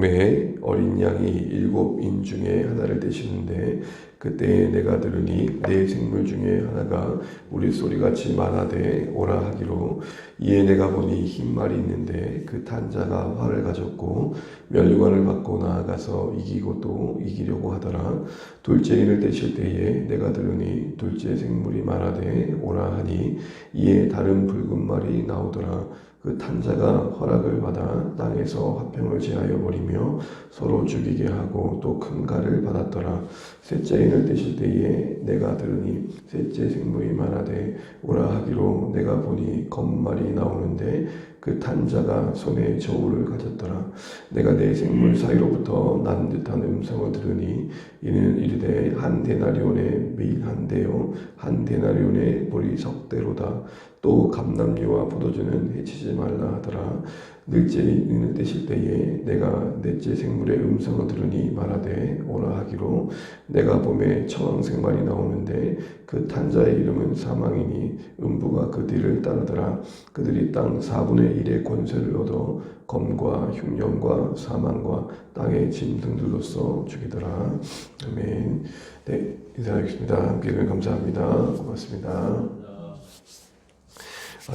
매 어린 양이 7인 중에 하나를 대시는데 그때 내가 들으니 네 생물 중에 하나가 우리 소리같이 말하되 오라 하기로 이에 내가 보니 흰 말이 있는데 그 탄 자가 활을 가졌고 면류관을 받고 나아가서 이기고 또 이기려고 하더라. 둘째인을 떼실 때에 내가 들으니 둘째 생물이 말하되 오라 하니 이에 다른 붉은 말이 나오더라. 그 탄자가 허락을 받아 땅에서 화평을 제하여 버리며 서로 죽이게 하고 또 큰 가를 받았더라. 셋째 인을 떼실 때에 내가 들으니 셋째 생물이 말하되 오라 하기로 내가 보니 검은 말이 나오는데 그 탄자가 손에 저울을 가졌더라. 내가 네 생물 사이로부터 난 듯한 음성을 들으니 이는 이르되 한 데나리온에 밀 한 대요 한 데나리온에 보리 석 대로다. 또 감람류와 포도주는 해치지 말라 하더라. 넷째 인을 떼실 때에 내가 넷째 생물의 음성을 들으니 말하되 오라 하기로 내가 봄에 청황생말이 나오는데 그 탄자의 이름은 사망이니 음부가 그 뒤를 따르더라. 그들이 땅 4분의 1의 권세를 얻어 검과 흉년과 사망과 땅의 짐승들로서 죽이더라. 아멘. 네, 인사하겠습니다. 함께 감사합니다. 고맙습니다.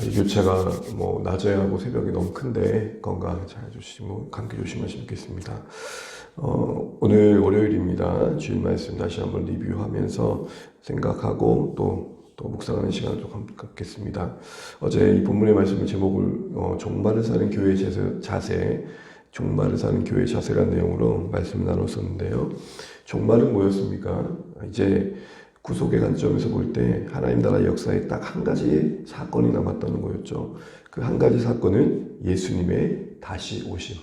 이 교체가 낮에 하고 새벽이 너무 큰데 건강 잘 해주시고 감기 조심하시면 좋겠습니다. 오늘 월요일입니다. 주일 말씀 다시 한번 리뷰하면서 생각하고 또 묵상하는 시간을 좀 갖겠습니다. 어제 이 본문의 말씀의 제목을 종말을 사는 교회의 자세, 종말을 사는 교회의 자세라는 내용으로 말씀을 나눴었는데요. 종말은 뭐였습니까? 이제 구속의 관점에서 볼 때 하나님 나라 역사에 딱 한 가지의 사건이 남았다는 거였죠. 그 한 가지 사건은 예수님의 다시 오심.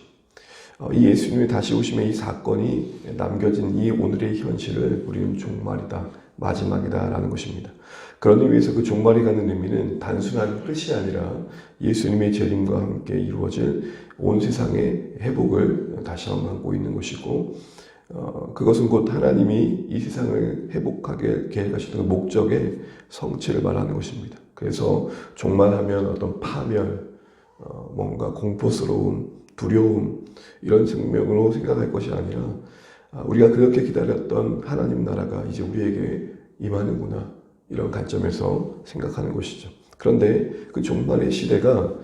이 예수님의 다시 오심의 이 사건이 남겨진 이 오늘의 현실을 우리는 종말이다, 마지막이다 라는 것입니다. 그런 의미에서 그 종말이 갖는 의미는 단순한 끝이 아니라 예수님의 재림과 함께 이루어질 온 세상의 회복을 다시 한번 안고 있는 것이고, 그것은 곧 하나님이 이 세상을 회복하게 계획하시는 목적의 성취를 말하는 것입니다. 그래서 종말하면 어떤 파멸, 뭔가 공포스러움, 두려움 이런 생명으로 생각할 것이 아니라 우리가 그렇게 기다렸던 하나님 나라가 이제 우리에게 임하는구나 이런 관점에서 생각하는 것이죠. 그런데 그 종말의 시대가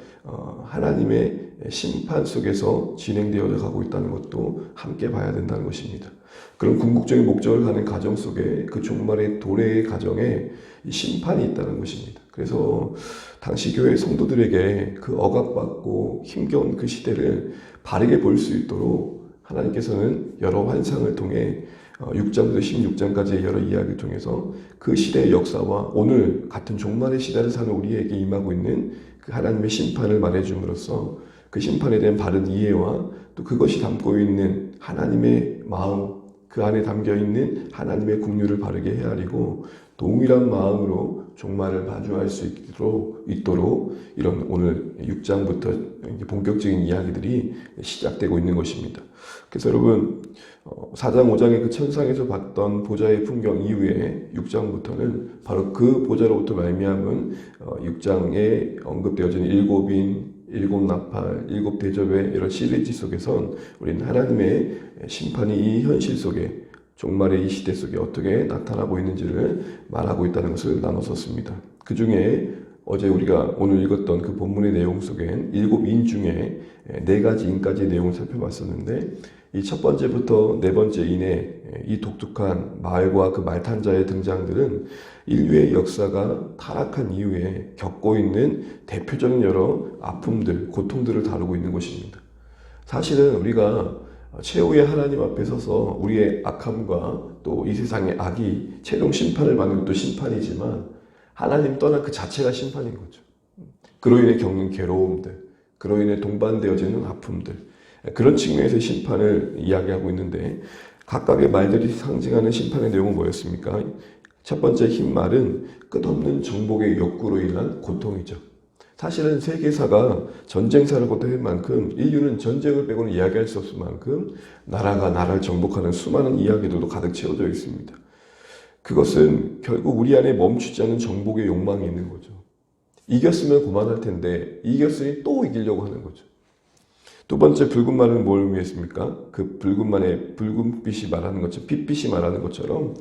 하나님의 심판 속에서 진행되어 가고 있다는 것도 함께 봐야 된다는 것입니다. 그런 궁극적인 목적을 가는 가정 속에 그 종말의 도래의 가정에 심판이 있다는 것입니다. 그래서 당시 교회 성도들에게 그 억압받고 힘겨운 그 시대를 바르게 볼 수 있도록 하나님께서는 여러 환상을 통해 6장부터 16장까지의 여러 이야기를 통해서 그 시대의 역사와 오늘 같은 종말의 시대를 사는 우리에게 임하고 있는 그 하나님의 심판을 말해줌으로써 그 심판에 대한 바른 이해와 또 그것이 담고 있는 하나님의 마음, 그 안에 담겨있는 하나님의 국류를 바르게 헤아리고 동일한 마음으로 종말을 마주할 수 있도록 이런 오늘 6장부터 본격적인 이야기들이 시작되고 있는 것입니다. 그래서 여러분 4장 5장의 그 천상에서 봤던 보좌의 풍경 이후에 6장부터는 바로 그 보좌로부터 말미암은 6장에 언급되어진 7인, 7나팔, 7대접의 이런 시리즈 속에선 우리는 하나님의 심판이 이 현실 속에 종말의 이 시대 속에 어떻게 나타나고 있는지를 말하고 있다는 것을 나눴었습니다. 그 중에 어제 우리가 오늘 읽었던 그 본문의 내용 속엔 7인 중에 4가지 인까지의 내용을 살펴봤었는데 이 첫 번째부터 네 번째 인의 이 독특한 말과 그 말탄자의 등장들은 인류의 역사가 타락한 이후에 겪고 있는 대표적인 여러 아픔들, 고통들을 다루고 있는 것입니다. 사실은 우리가 최후의 하나님 앞에 서서 우리의 악함과 또 이 세상의 악이 최종 심판을 받는 것도 심판이지만 하나님 떠난 그 자체가 심판인 거죠. 그로 인해 겪는 괴로움들, 그로 인해 동반되어지는 아픔들, 그런 측면에서 심판을 이야기하고 있는데 각각의 말들이 상징하는 심판의 내용은 뭐였습니까? 첫 번째 흰 말은 끝없는 정복의 욕구로 인한 고통이죠. 사실은 세계사가 전쟁사를 거듭할 만큼 인류는 전쟁을 빼고는 이야기할 수 없을 만큼 나라가 나라를 정복하는 수많은 이야기들도 가득 채워져 있습니다. 그것은 결국 우리 안에 멈추지 않는 정복의 욕망이 있는 거죠. 이겼으면 그만할 텐데 이겼으니 또 이기려고 하는 거죠. 두 번째 붉은 말은 뭘 의미했습니까? 그 붉은 말의 붉은빛이 말하는 것처럼, 빛빛이 말하는 것처럼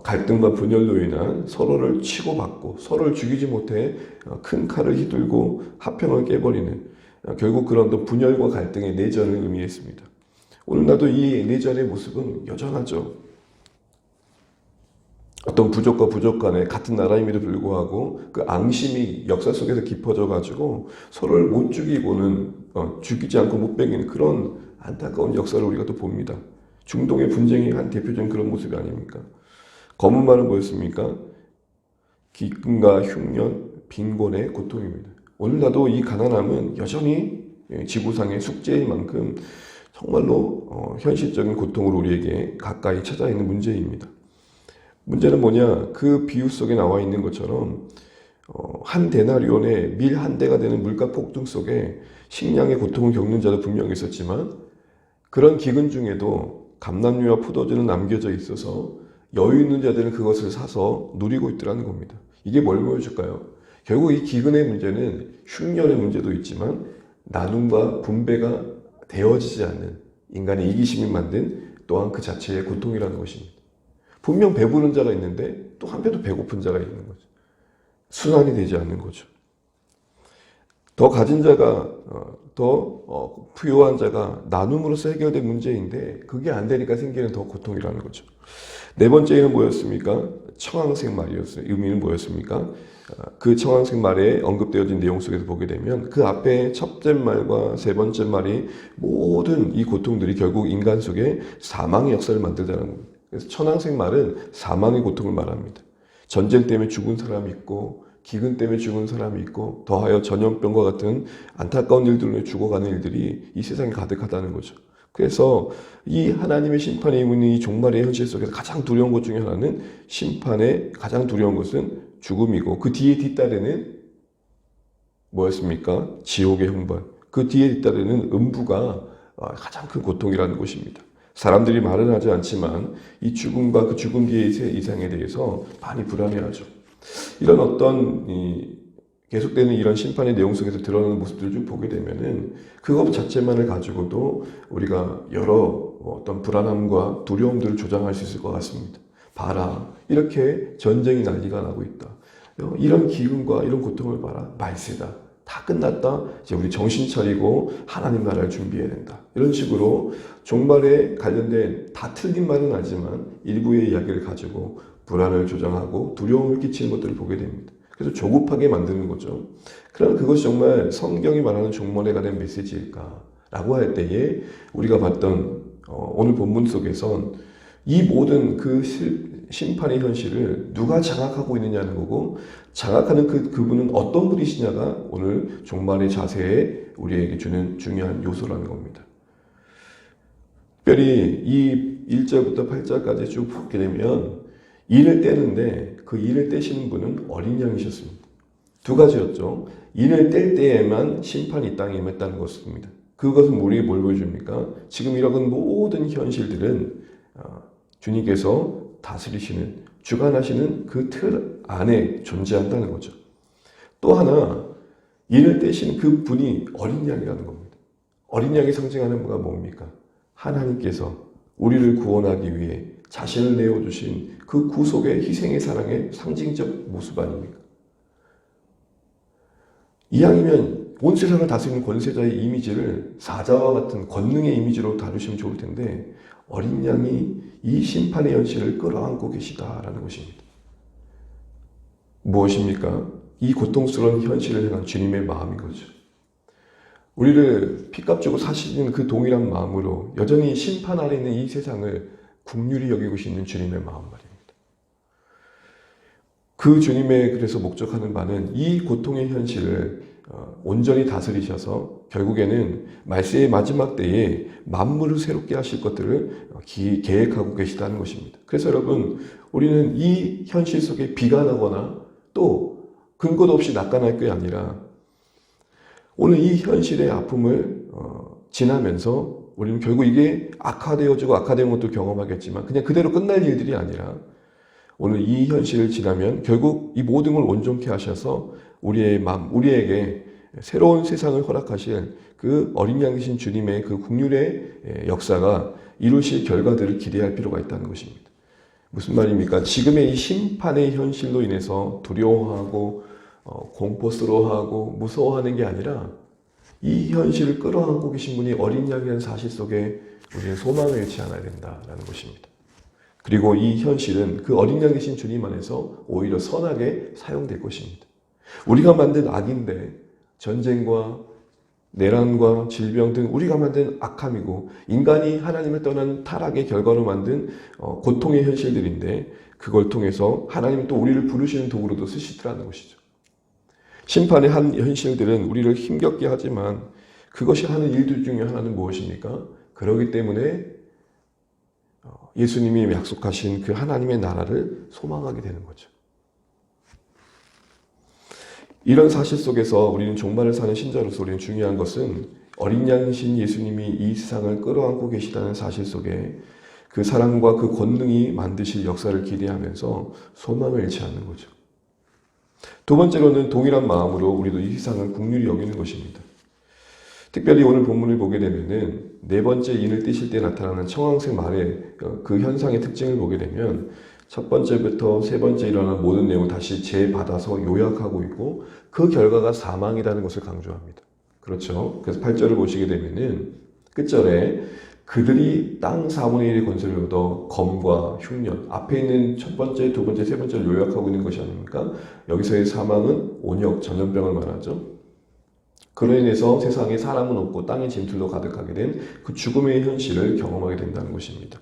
갈등과 분열로 인한 서로를 치고받고 서로를 죽이지 못해 큰 칼을 휘둘고 화평을 깨버리는 결국 그런 또 분열과 갈등의 내전을 의미했습니다. 오늘 나도 이 내전의 모습은 여전하죠. 어떤 부족과 부족 간에 같은 나라임에도 불구하고 그 앙심이 역사 속에서 깊어져 가지고 서로를 못 죽이고는 죽이지 않고 못 베기는 그런 안타까운 역사를 우리가 또 봅니다. 중동의 분쟁이 한 대표적인 그런 모습이 아닙니까? 검은 말은 뭐였습니까? 기근과 흉년, 빈곤의 고통입니다. 오늘 나도 이 가난함은 여전히 지구상의 숙제인 만큼 정말로 현실적인 고통으로 우리에게 가까이 찾아있는 문제입니다. 문제는 뭐냐? 그 비유 속에 나와 있는 것처럼 한 데나리온의 밀 한 대가 되는 물가 폭등 속에 식량의 고통을 겪는 자도 분명히 있었지만 그런 기근 중에도 감람류와 포도주는 남겨져 있어서 여유 있는 자들은 그것을 사서 누리고 있더라는 겁니다. 이게 뭘 보여줄까요? 결국 이 기근의 문제는 흉년의 문제도 있지만 나눔과 분배가 되어지지 않는 인간의 이기심이 만든 또한 그 자체의 고통이라는 것입니다. 분명 배부른 자가 있는데 또 한편도 배고픈 자가 있는 거죠. 순환이 되지 않는 거죠. 더 가진 자가 더 부유한 자가 나눔으로서 해결된 문제인데 그게 안 되니까 생기는 더 고통이라는 거죠. 네 번째는 뭐였습니까? 청황색 말이었어요. 의미는 뭐였습니까? 그 청황색 말에 언급되어진 내용 속에서 보게 되면 그 앞에 첫째 말과 세 번째 말이 모든 이 고통들이 결국 인간 속에 사망의 역사를 만들자는 겁니다. 그래서 천황색 말은 사망의 고통을 말합니다. 전쟁 때문에 죽은 사람이 있고 기근 때문에 죽은 사람이 있고 더하여 전염병과 같은 안타까운 일들로 죽어가는 일들이 이 세상에 가득하다는 거죠. 그래서 이 하나님의 심판이 있는 이 종말의 현실 속에서 가장 두려운 것 중에 하나는 심판의 가장 두려운 것은 죽음이고 그 뒤에 뒤따르는 뭐였습니까? 지옥의 형벌. 그 뒤에 뒤따르는 음부가 가장 큰 고통이라는 것입니다. 사람들이 말은 하지 않지만 이 죽음과 그 죽음 뒤의 이상에 대해서 많이 불안해하죠. 이런 어떤 계속되는 이런 심판의 내용 속에서 드러나는 모습들을 좀 보게 되면은 그것 자체만을 가지고도 우리가 여러 어떤 불안함과 두려움들을 조장할 수 있을 것 같습니다. 봐라, 이렇게 전쟁이 난리가 나고 있다. 이런 기근과 이런 고통을 봐라, 말세다. 다 끝났다. 이제 우리 정신 차리고 하나님 나라를 준비해야 된다. 이런 식으로 종말에 관련된 다 틀린 말은 아니지만 일부의 이야기를 가지고 불안을 조장하고 두려움을 끼치는 것들을 보게 됩니다. 그래서 조급하게 만드는 거죠. 그럼 그것이 정말 성경이 말하는 종말에 관한 메시지일까라고 할 때에 우리가 봤던 오늘 본문 속에선 이 모든 그 심판의 현실을 누가 장악하고 있느냐는 거고 장악하는 그분은 어떤 분이시냐가 오늘 종말의 자세에 우리에게 주는 중요한 요소라는 겁니다. 특별히 이 1절부터 8절까지 쭉 보게 되면 인을 떼는데 그 인을 떼시는 분은 어린 양이셨습니다. 두 가지였죠. 인을 뗄 때에만 심판이 이 땅에 임했다는 것입니다. 그것은 우리에게 뭘 보여줍니까? 지금 이런 모든 현실들은 주님께서 다스리시는, 주관하시는 그 틀 안에 존재한다는 거죠. 또 하나, 인을 떼시는 그 분이 어린 양이라는 겁니다. 어린 양이 상징하는 뭐가 뭡니까? 하나님께서 우리를 구원하기 위해 자신을 내어주신 그 구속의 희생의 사랑의 상징적 모습 아닙니까? 이 양이면 온 세상을 다스리는 권세자의 이미지를 사자와 같은 권능의 이미지로 다루시면 좋을 텐데 어린 양이 이 심판의 현실을 끌어안고 계시다라는 것입니다. 무엇입니까? 이 고통스러운 현실을 향한 주님의 마음인 거죠. 우리를 피값 주고 사시는 그 동일한 마음으로 여전히 심판 아래 있는 이 세상을 긍휼히 여기고 계시는 주님의 마음 말입니다. 그 주님의 그래서 목적하는 바는 이 고통의 현실을 온전히 다스리셔서 결국에는 말세의 마지막 때에 만물을 새롭게 하실 것들을 계획하고 계시다는 것입니다. 그래서 여러분, 우리는 이 현실 속에 비관하거나 또 근거도 없이 낙관할 게 아니라 오늘 이 현실의 아픔을 지나면서 우리는 결국 이게 악화되어지고 악화된 것도 경험하겠지만 그냥 그대로 끝날 일들이 아니라 오늘 이 현실을 지나면 결국 이 모든 걸 온전케 하셔서 우리의 마음, 우리에게 새로운 세상을 허락하실 그 어린 양이신 주님의 그 국률의 역사가 이루실 결과들을 기대할 필요가 있다는 것입니다. 무슨 말입니까? 지금의 이 심판의 현실로 인해서 두려워하고 공포스러워하고 무서워하는 게 아니라 이 현실을 끌어안고 계신 분이 어린 양이라는 사실 속에 우리는 소망을 잃지 않아야 된다는 것입니다. 그리고 이 현실은 그 어린 양이신 주님 안에서 오히려 선하게 사용될 것입니다. 우리가 만든 악인데 전쟁과 내란과 질병 등 우리가 만든 악함이고 인간이 하나님을 떠난 타락의 결과로 만든 고통의 현실들인데 그걸 통해서 하나님은 또 우리를 부르시는 도구로도 쓰시더라는 것이죠. 심판의 한 현실들은 우리를 힘겹게 하지만 그것이 하는 일들 중에 하나는 무엇입니까? 그렇기 때문에 예수님이 약속하신 그 하나님의 나라를 소망하게 되는 거죠. 이런 사실 속에서 우리는 종말을 사는 신자로서 우리는 중요한 것은 어린 양이신 예수님이 이 세상을 끌어안고 계시다는 사실 속에 그 사랑과 그 권능이 만드실 역사를 기대하면서 소망을 잃지 않는 거죠. 두 번째로는 동일한 마음으로 우리도 이 세상을 긍휼히 여기는 것입니다. 특별히 오늘 본문을 보게 되면은 네 번째 인을 띄실 때 나타나는 청황새 말의 그 현상의 특징을 보게 되면 첫 번째부터 세 번째 일어나는 모든 내용을 다시 재받아서 요약하고 있고 그 결과가 사망이라는 것을 강조합니다. 그렇죠? 그래서 8절을 보시게 되면은 끝절에 그들이 땅 4분의 1의 권세를 얻어 검과 흉년, 앞에 있는 첫 번째, 두 번째, 세 번째를 요약하고 있는 것이 아닙니까? 여기서의 사망은 온역, 전염병을 말하죠. 그로 인해서 세상에 사람은 없고 땅의 짐승도 가득하게 된 그 죽음의 현실을 경험하게 된다는 것입니다.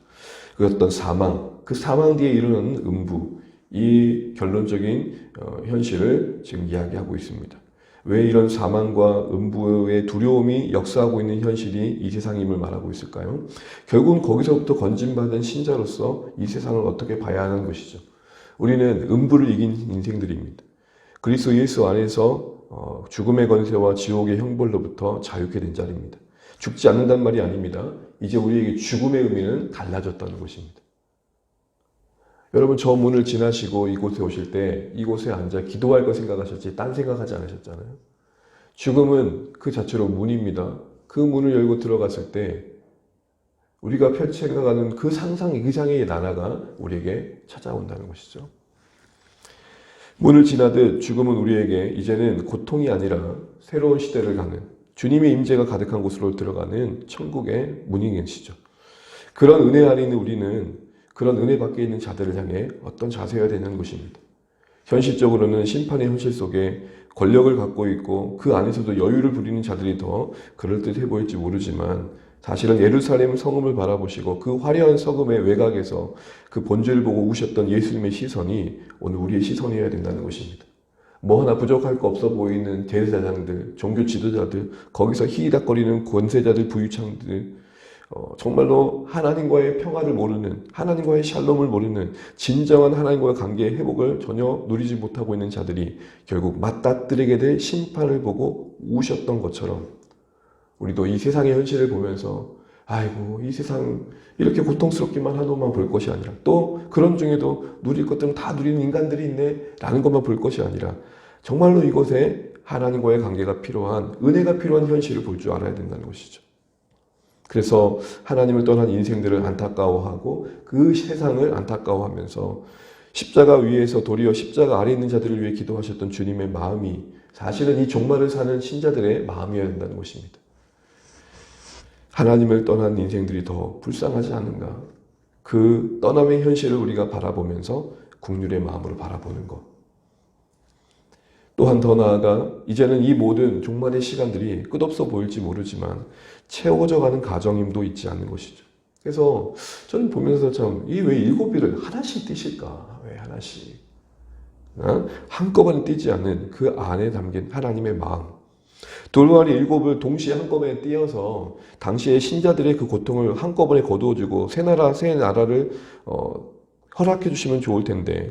그 어떤 사망, 그 사망 뒤에 이르는 음부, 이 결론적인 현실을 지금 이야기하고 있습니다. 왜 이런 사망과 음부의 두려움이 역사하고 있는 현실이 이 세상임을 말하고 있을까요? 결국은 거기서부터 건진받은 신자로서 이 세상을 어떻게 봐야 하는 것이죠. 우리는 음부를 이긴 인생들입니다. 그리스도 예수 안에서 죽음의 권세와 지옥의 형벌로부터 자유케 된 자리입니다. 죽지 않는단 말이 아닙니다. 이제 우리에게 죽음의 의미는 달라졌다는 것입니다. 여러분 저 문을 지나시고 이곳에 오실 때 이곳에 앉아 기도할 거 생각하셨지 딴 생각하지 않으셨잖아요. 죽음은 그 자체로 문입니다. 그 문을 열고 들어갔을 때 우리가 펼쳐가는 그 상상 이상의 나라가 우리에게 찾아온다는 것이죠. 문을 지나듯 죽음은 우리에게 이제는 고통이 아니라 새로운 시대를 가는 주님의 임재가 가득한 곳으로 들어가는 천국의 문인 것이죠. 그런 은혜 아래 있는 우리는 그런 은혜 밖에 있는 자들을 향해 어떤 자세여야 되는 것입니다. 현실적으로는 심판의 현실 속에 권력을 갖고 있고 그 안에서도 여유를 부리는 자들이 더 그럴듯해 보일지 모르지만 사실은 예루살렘 성읍을 바라보시고 그 화려한 성읍의 외곽에서 그 본질을 보고 우셨던 예수님의 시선이 오늘 우리의 시선이어야 된다는 것입니다. 뭐 하나 부족할 거 없어 보이는 대제사장들, 종교 지도자들, 거기서 히히닥거리는 권세자들, 부유창들, 정말로 하나님과의 평화를 모르는, 하나님과의 샬롬을 모르는 진정한 하나님과의 관계의 회복을 전혀 누리지 못하고 있는 자들이 결국 맞닥뜨리게 될 심판을 보고 우셨던 것처럼 우리도 이 세상의 현실을 보면서 아이고 이 세상 이렇게 고통스럽기만 하도만 볼 것이 아니라 또 그런 중에도 누릴 것들은 다 누리는 인간들이 있네 라는 것만 볼 것이 아니라 정말로 이곳에 하나님과의 관계가 필요한 은혜가 필요한 현실을 볼 줄 알아야 된다는 것이죠. 그래서 하나님을 떠난 인생들을 안타까워하고 그 세상을 안타까워하면서 십자가 위에서 도리어 십자가 아래 있는 자들을 위해 기도하셨던 주님의 마음이 사실은 이 종말을 사는 신자들의 마음이어야 된다는 것입니다. 하나님을 떠난 인생들이 더 불쌍하지 않은가? 그 떠남의 현실을 우리가 바라보면서 긍휼의 마음으로 바라보는 것. 또한 더 나아가 이제는 이 모든 종말의 시간들이 끝없어 보일지 모르지만 채워져 가는 가정임도 있지 않는 것이죠. 그래서 저는 보면서 참 이 왜 7일을 하나씩 띄실까? 왜 하나씩? 한꺼번에 띄지 않는 그 안에 담긴 하나님의 마음. 돌무화리 7을 동시에 한꺼번에 띄어서 당시의 신자들의 그 고통을 한꺼번에 거두어주고 새 나라를 허락해 주시면 좋을 텐데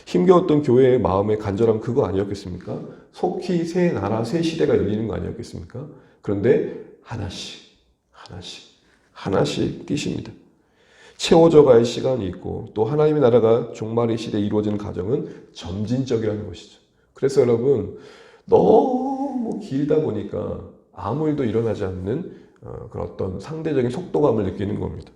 힘겨웠던 교회의 마음의 간절함 그거 아니었겠습니까? 속히 새 나라, 새 시대가 열리는 거 아니었겠습니까? 그런데 하나씩 띄십니다. 채워져 갈 시간이 있고 또 하나님의 나라가 종말의 시대에 이루어지는 과정은 점진적이라는 것이죠. 그래서 여러분 너무 너무 길다 보니까 아무 일도 일어나지 않는 그런 어떤 상대적인 속도감을 느끼는 겁니다.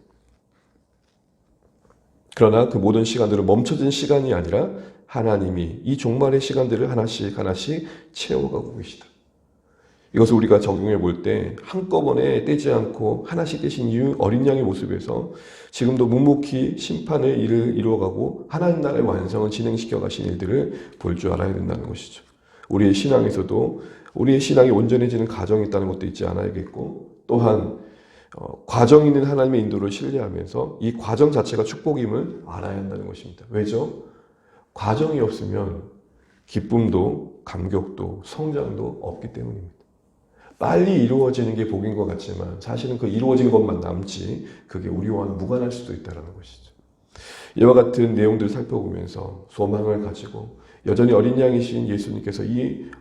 그러나 그 모든 시간들은 멈춰진 시간이 아니라 하나님이 이 종말의 시간들을 하나씩 하나씩 채워가고 계시다. 이것을 우리가 적용해 볼 때 한꺼번에 떼지 않고 하나씩 떼신 이유 어린 양의 모습에서 지금도 묵묵히 심판의 일을 이루어가고 하나님 나라의 완성을 진행시켜 가신 일들을 볼 줄 알아야 된다는 것이죠. 우리의 신앙에서도 우리의 신앙이 온전해지는 과정이 있다는 것도 잊지 않아야겠고, 또한 과정 있는 하나님의 인도를 신뢰하면서 이 과정 자체가 축복임을 알아야 한다는 것입니다. 왜죠? 과정이 없으면 기쁨도 감격도 성장도 없기 때문입니다. 빨리 이루어지는 게 복인 것 같지만 사실은 그 이루어진 것만 남지 그게 우리와는 무관할 수도 있다는 것이죠. 이와 같은 내용들을 살펴보면서 소망을 가지고 여전히 어린 양이신 예수님께서 이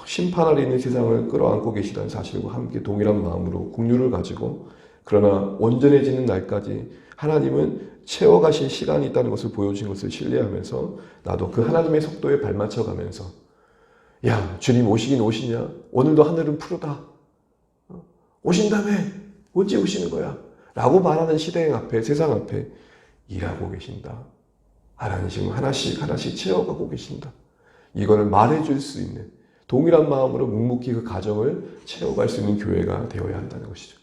심판 아래 있는 세상을 끌어안고 계시다는 사실과 함께 동일한 마음으로 긍휼을 가지고, 그러나 온전해지는 날까지 하나님은 채워가실 시간이 있다는 것을 보여주신 것을 신뢰하면서 나도 그 하나님의 속도에 발맞춰 가면서, 야, 주님 오시긴 오시냐? 오늘도 하늘은 푸르다. 오신다며? 언제 오시는 거야? 라고 말하는 시대 앞에, 세상 앞에 일하고 계신다. 하나님 지금 하나씩 하나씩 채워가고 계신다. 이거를 말해줄 수 있는 동일한 마음으로 묵묵히 그 가정을 채워갈 수 있는 교회가 되어야 한다는 것이죠.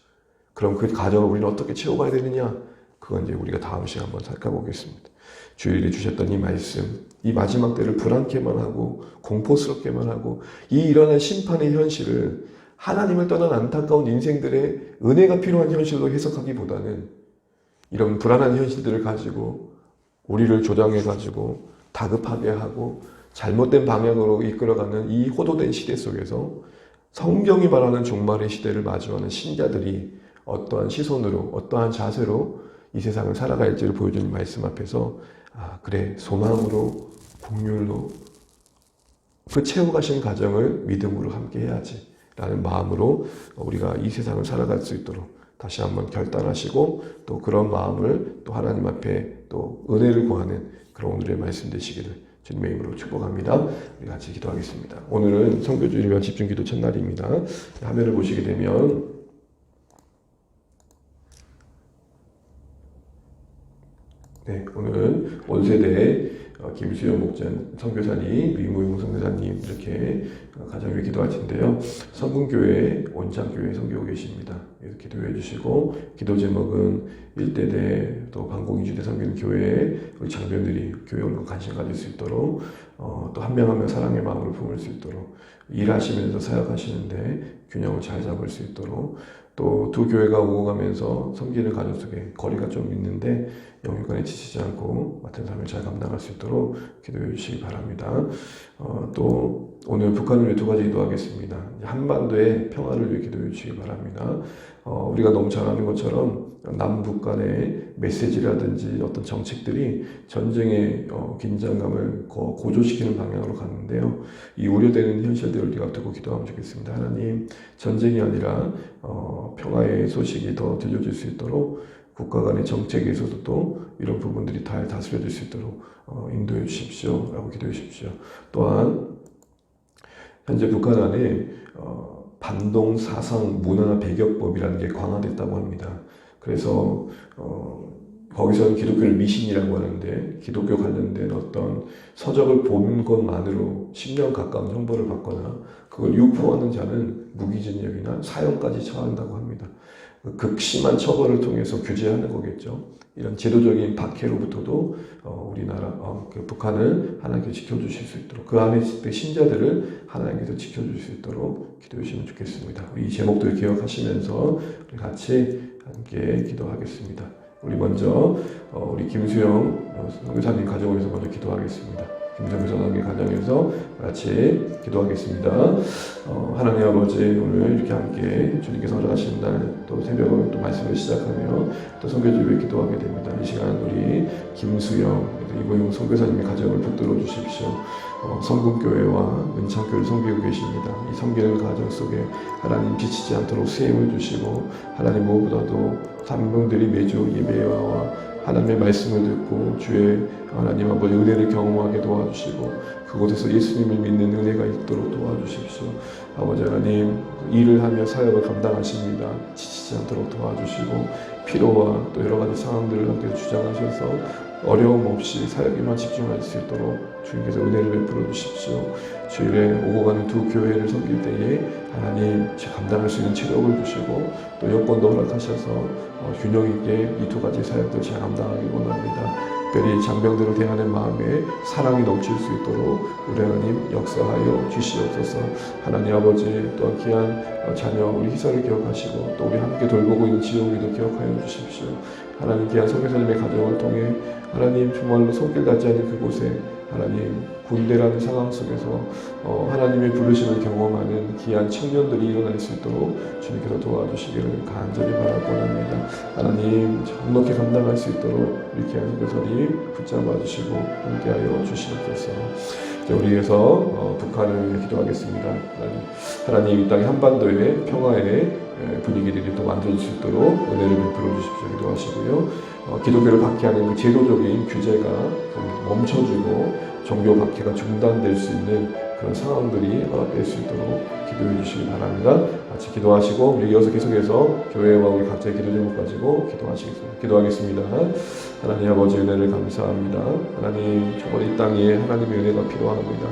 그럼 그 가정을 우리는 어떻게 채워가야 되느냐? 그건 이제 우리가 다음 시간에 한번 살펴보겠습니다. 주일에 주셨던 이 말씀, 이 마지막 때를 불안케만 하고 공포스럽게만 하고 이 일어난 심판의 현실을 하나님을 떠난 안타까운 인생들의 은혜가 필요한 현실로 해석하기보다는 이런 불안한 현실들을 가지고 우리를 조장해가지고 다급하게 하고 잘못된 방향으로 이끌어가는 이 호도된 시대 속에서 성경이 말하는 종말의 시대를 마주하는 신자들이 어떠한 시선으로 어떠한 자세로 이 세상을 살아갈지를 보여주는 말씀 앞에서 그래, 소망으로 긍휼로 그 채워가신 가정을 믿음으로 함께 해야지 라는 마음으로 우리가 이 세상을 살아갈 수 있도록 다시 한번 결단하시고, 또 그런 마음을 또 하나님 앞에 또 은혜를 구하는 그런 오늘의 말씀 되시기를 주님의 이름으로 축복합니다. 우리 같이 기도하겠습니다. 오늘은 선교주일이며 집중기도 첫날입니다. 화면을 보시게 되면 오늘은 온세대 김수영 목자 선교사님, 위무용 선교사님 이렇게 가정을 기도할 텐데요. 성군교회 온창교회 선교하고 계십니다. 그래서 기도해 주시고, 기도 제목은 1대대 또 강공이주대 섬기는 교회에 우리 장병들이 교회 오는 거 관심 가질 수 있도록 또 한 명 한 명 사랑의 마음을 품을 수 있도록 일하시면서 사역하시는데 균형을 잘 잡을 수 있도록, 또 두 교회가 오고 가면서 섬기는 가정 속에 거리가 좀 있는데 영육간에 지치지 않고 맡은 삶을 잘 감당할 수 있도록 기도해 주시기 바랍니다. 또 오늘 북한을 위해 두 가지 기도하겠습니다. 한반도의 평화를 위해 기도해 주시기 바랍니다. 우리가 너무 잘 아는 것처럼 남북 간의 메시지라든지 어떤 정책들이 전쟁의 긴장감을 고조시키는 방향으로 갔는데요. 이 우려되는 현실들을 우리가 두고 기도하면 좋겠습니다. 하나님, 전쟁이 아니라 평화의 소식이 더 들려질 수 있도록 국가 간의 정책에서도 또 이런 부분들이 잘 다스려질 수 있도록 인도해 주십시오 라고 기도해 주십시오. 또한 현재 북한 안에 반동 사상 문화 배격법이라는 게 강화됐다고 합니다. 그래서 거기서는 기독교를 미신이라고 하는데, 기독교 관련된 어떤 서적을 본 것만으로 10년 가까운 형벌을 받거나 그걸 유포하는 자는 무기징역이나 사형까지 처한다고 합니다. 극심한 처벌을 통해서 규제하는 거겠죠. 이런 제도적인 박해로부터도 우리나라 북한을 하나님께 지켜주실 수 있도록, 그 안에 신자들을 하나님께서 지켜줄 수 있도록 기도해 주시면 좋겠습니다. 이 제목들을 기억하시면서 우리 같이 함께 기도하겠습니다. 우리 먼저 우리 김수영 선교사님 가정을 위해서 먼저 기도하겠습니다. 김수영 선교사님 가정에서 같이 기도하겠습니다. 하나님 아버지, 오늘 이렇게 함께 주님께서 허락하시는 날 또 새벽을 또 말씀을 시작하며 또 선교주를 위해 기도하게 됩니다. 이 시간 우리 김수영 이보용 선교사님의 가정을 붙들어 주십시오. 성군교회와 은창교회를 섬기고 계십니다. 이 섬기는 가정 속에 하나님 지치지 않도록 수임을 주시고, 하나님 무엇보다도 산병들이 매주 예배와 하나님의 말씀을 듣고 주의 하나님 아버지 은혜를 경험하게 도와주시고, 그 그곳에서 예수님을 믿는 은혜가 있도록 도와주십시오. 아버지 하나님, 일을 하며 사역을 감당하십니다. 지치지 않도록 도와주시고 피로와 또 여러 가지 상황들을 함께 주장하셔서 어려움 없이 사역에만 집중할 수 있도록 주님께서 은혜를 베풀어 주십시오. 주일에 오고 가는 두 교회를 섬길 때에 하나님 감당할 수 있는 체력을 주시고 또 여건도 허락하셔서 균형 있게 이 두 가지 사역들 잘 감당하기 원합니다. 특별히 장병들을 대하는 마음에 사랑이 넘칠 수 있도록 우리 하나님 역사하여 주시옵소서. 하나님 아버지, 또한 귀한 자녀 우리 희설을 기억하시고 또 우리 함께 돌보고 있는 지용이도 기억하여 주십시오. 하나님, 귀한 선교사님의 가정을 통해 하나님 정말로 손길 닿지 않는 그곳에 하나님 군대라는 상황 속에서 하나님의 부르심을 경험하는 귀한 청년들이 일어날 수 있도록 주님께서 도와주시기를 간절히 바라고 합니다. 하나님 넉넉히 감당할 수 있도록 우리 귀한 선교사님 붙잡아 주시고 함께하여 주시옵소서. 우리 위해서 북한을 위해 기도하겠습니다. 하나님 이 땅의 한반도의 평화의 분위기들이 또 만들어질 수 있도록 은혜를 베풀어 주십시오. 기도하시고요. 기독교를 박해하는 그 제도적인 규제가 좀 멈춰지고 종교 박해가 중단될 수 있는 그런 상황들이 허락될 수 있도록 기도해 주시기 바랍니다. 같이 기도하시고 우리 이어서 계속해서 교회와 우리 각자의 기도 제목 가지고 기도하겠습니다. 하나님 아버지, 은혜를 감사합니다. 하나님, 정말 이 땅에 하나님의 은혜가 필요합니다.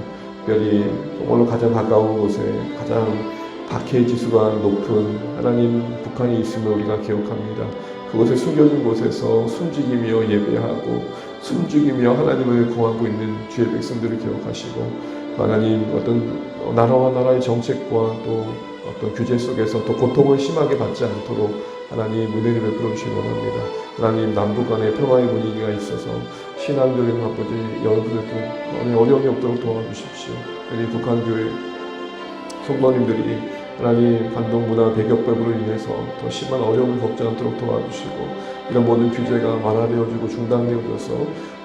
특별히 정말로 가장 가까운 곳에 가장 박해의 지수가 높은 하나님 북한이 있음을 우리가 기억합니다. 그곳에 숨겨진 곳에서 숨죽이며 예배하고 숨죽이며 하나님을 구하고 있는 주의 백성들을 기억하시고 하나님 어떤 나라와 나라의 정책과 또 어떤 규제 속에서 또 고통을 심하게 받지 않도록 하나님 은혜를 베풀어 주시기 원합니다. 하나님, 남북 간의 평화의 분위기가 있어서 신앙적인 아버지 여러분들도 어려움이 없도록 도와주십시오. 우리 북한 교회 성도님들이 하나님 반동 문화 배격법으로 인해서 더 심한 어려움을 겪지 않도록 도와주시고 이런 모든 규제가 완화되어지고 중단되어져서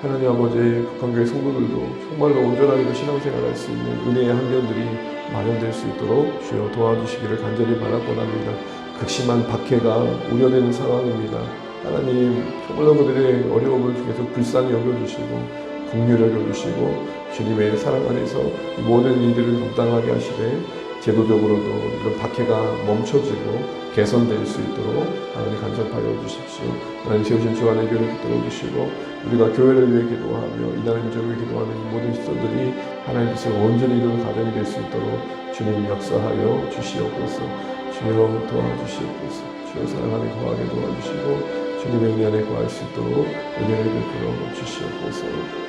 하나님 아버지 북한교회 성도들도 정말로 온전하게 신앙생활할 수 있는 은혜의 한면들이 마련될 수 있도록 주여 도와주시기를 간절히 바라고 합니다. 극심한 박해가 우려되는 상황입니다. 하나님 정말로 그들의 어려움을 계속 불쌍히 여겨주시고 긍휼히 여겨주시고 주님의 사랑 안에서 이 모든 일들을 감당하게 하시되 제도적으로도 이런 박해가 멈춰지고 개선될 수 있도록 하나님 간섭하여 주십시오. 하나님 세우신 주안의 교회를 붙들어 주시고 우리가 교회를 위해 기도하며 이 나라의 민족을 위해 기도하는 이 모든 시설들이 하나님 뜻을 온전히 이루는 가정이 될 수 있도록 주님 역사하여 주시옵소서. 주여 도와주시옵소서. 주여 사랑 안에 거하게 도와주시고 주님의 은혜 안에 거할 수 있도록 은혜를 베풀어 주시옵소서.